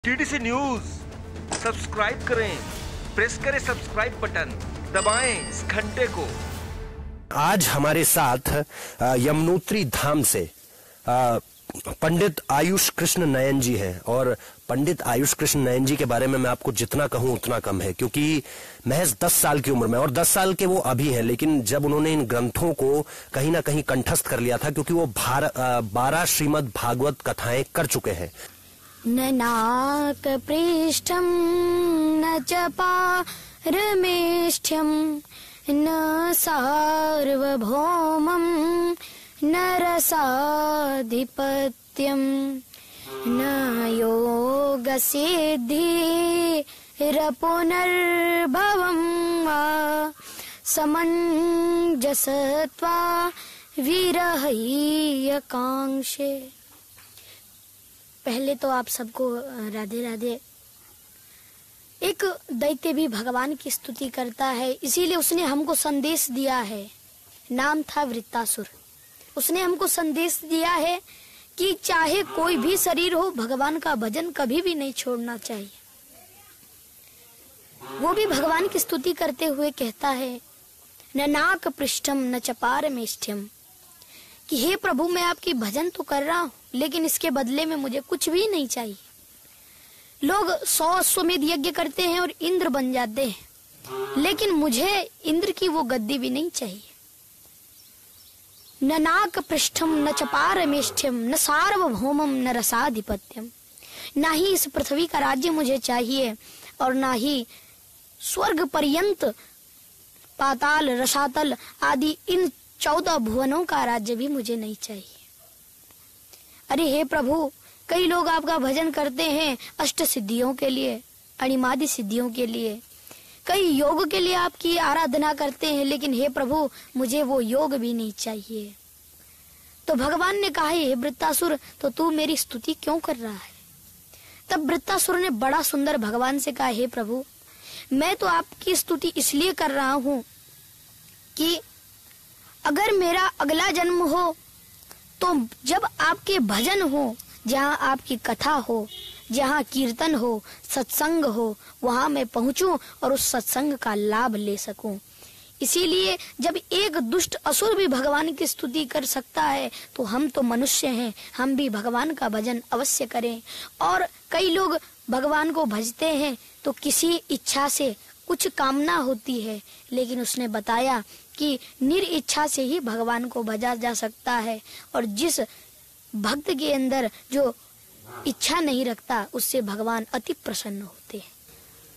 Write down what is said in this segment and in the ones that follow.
TTC news subscribe करें, press करें subscribe button, दबाएं इस घंटे को। आज हमारे साथ यमुनोत्री धाम से पंडित आयुष कृष्ण नयन जी हैं और पंडित आयुष कृष्ण नयन जी के बारे में मैं आपको जितना कहूं उतना कम है, क्योंकि महज 10 साल की उम्र में, और 10 साल के वो अभी हैं, लेकिन जब उन्होंने इन ग्रंथों को कहीं ना कहीं कंठस्थ कर लिया था, क्योंकि वो 12 श्रीमद् भागवत कथाएं कर चुके हैं। न नाक पृष्ठम न च पारमेष्ठ्यम न सार्वभौमं न रसाधिपत्यं न योगसिद्धिरपुनर्भवं वा समञ्जसत्वा विरहय्यकांक्षे। पहले तो आप सबको राधे राधे। एक दैत्य भी भगवान की स्तुति करता है, इसीलिए उसने हमको संदेश दिया है। नाम था वृत्तासुर। उसने हमको संदेश दिया है कि चाहे कोई भी शरीर हो, भगवान का भजन कभी भी नहीं छोड़ना चाहिए। वो भी भगवान की स्तुति करते हुए कहता है, न नाक पृष्ठम न च पारमेष्ठ्यम, कि हे प्रभु, मैं आपकी भजन तो कर रहा हूँ, लेकिन इसके बदले में मुझे कुछ भी नहीं चाहिए। लोग 100 अश्वमेध यज्ञ करते हैं और इंद्र बन जाते हैं, लेकिन मुझे इंद्र की वो गद्दी भी नहीं चाहिए। न नाक पृष्ठम न च पारमेष्ठ्यम न सार्वभौमम न रसाधिपत्यम। ना ही इस पृथ्वी का राज्य मुझे चाहिए और ना ही स्वर्ग पर्यंत पाताल रसातल आदि इन 14 भुवनों का राज्य भी मुझे नहीं चाहिए। अरे हे प्रभु, कई लोग आपका भजन करते हैं अष्ट सिद्धियों के लिए, अणिमादि सिद्धियों के लिए, कई योग के लिए आपकी आराधना करते हैं, लेकिन हे प्रभु, मुझे वो योग भी नहीं चाहिए। तो भगवान ने कहा, हे वृत्तासुर, तो तू मेरी स्तुति क्यों कर रहा है? तब वृत्तासुर ने बड़ा सुंदर भगवान से कहा, हे प्रभु, मैं तो आपकी स्तुति इसलिए कर रहा हूँ कि अगर मेरा अगला जन्म हो तो जब आपके भजन हो, जहाँ आपकी कथा हो, जहाँ कीर्तन हो, सत्संग हो, वहाँ मैं पहुँचूं और उस सत्संग का लाभ ले सकूं। इसीलिए जब एक दुष्ट असुर भी भगवान की स्तुति कर सकता है, तो हम तो मनुष्य हैं, हम भी भगवान का भजन अवश्य करें। और कई लोग भगवान को भजते हैं तो किसी इच्छा से कुछ कामना होती है, लेकिन उसने बताया कि निरिच्छा से ही भगवान को भजा जा सकता है, और जिस भक्त के अंदर जो इच्छा नहीं रखता, उससे भगवान अति प्रसन्न होते हैं।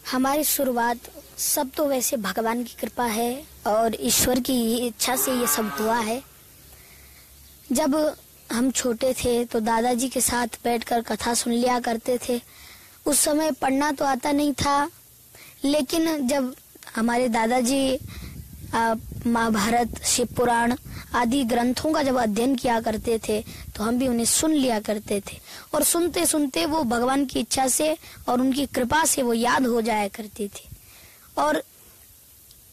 हमारी शुरुआत सब तो वैसे भगवान की कृपा है और ईश्वर की इच्छा से ये सब हुआ है। जब हम छोटे थे तो दादाजी के साथ बैठकर कथा सुन लिया करते थे। उस समय पढ़ना तो आता नहीं था, लेकिन जब हमारे दादाजी महाभारत, शिव पुराण आदि ग्रंथों का जब अध्ययन किया करते थे, तो हम भी उन्हें सुन लिया करते थे, और सुनते सुनते वो भगवान की इच्छा से और उनकी कृपा से वो याद हो जाया करती थी। और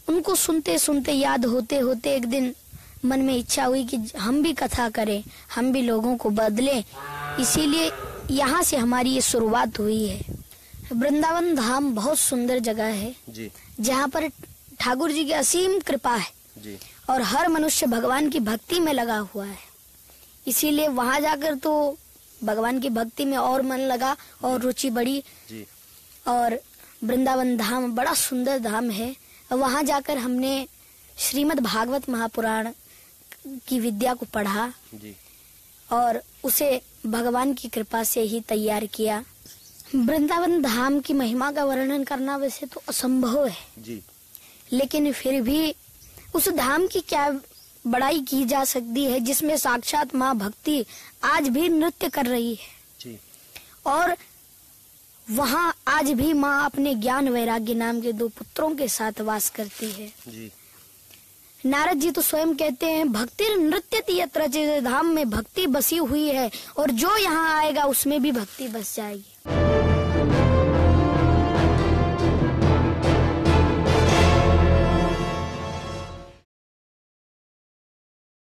उनको सुनते सुनते याद होते होते एक दिन मन में इच्छा हुई कि हम भी कथा करें, हम भी लोगों को बदलें। इसीलिए यहाँ से हमारी ये शुरुआत हुई है। वृंदावन धाम बहुत सुंदर जगह है जी, जहाँ पर ठाकुर जी की असीम कृपा है जी, और हर मनुष्य भगवान की भक्ति में लगा हुआ है। इसीलिए वहाँ जाकर तो भगवान की भक्ति में और मन लगा और रुचि बढ़ी जी। और वृंदावन धाम बड़ा सुंदर धाम है। वहाँ जाकर हमने श्रीमद् भागवत महापुराण की विद्या को पढ़ा जी, और उसे भगवान की कृपा से ही तैयार किया। वृंदावन धाम की महिमा का वर्णन करना वैसे तो असंभव है जी, लेकिन फिर भी उस धाम की क्या बड़ाई की जा सकती है, जिसमें साक्षात माँ भक्ति आज भी नृत्य कर रही है जी। और वहाँ आज भी माँ अपने ज्ञान वैराग्य नाम के 2 पुत्रों के साथ वास करती है जी। नारद जी तो स्वयं कहते हैं, भक्ति नृत्यति यत्र च, धाम में भक्ति बसी हुई है, और जो यहाँ आएगा उसमें भी भक्ति बस जाएगी।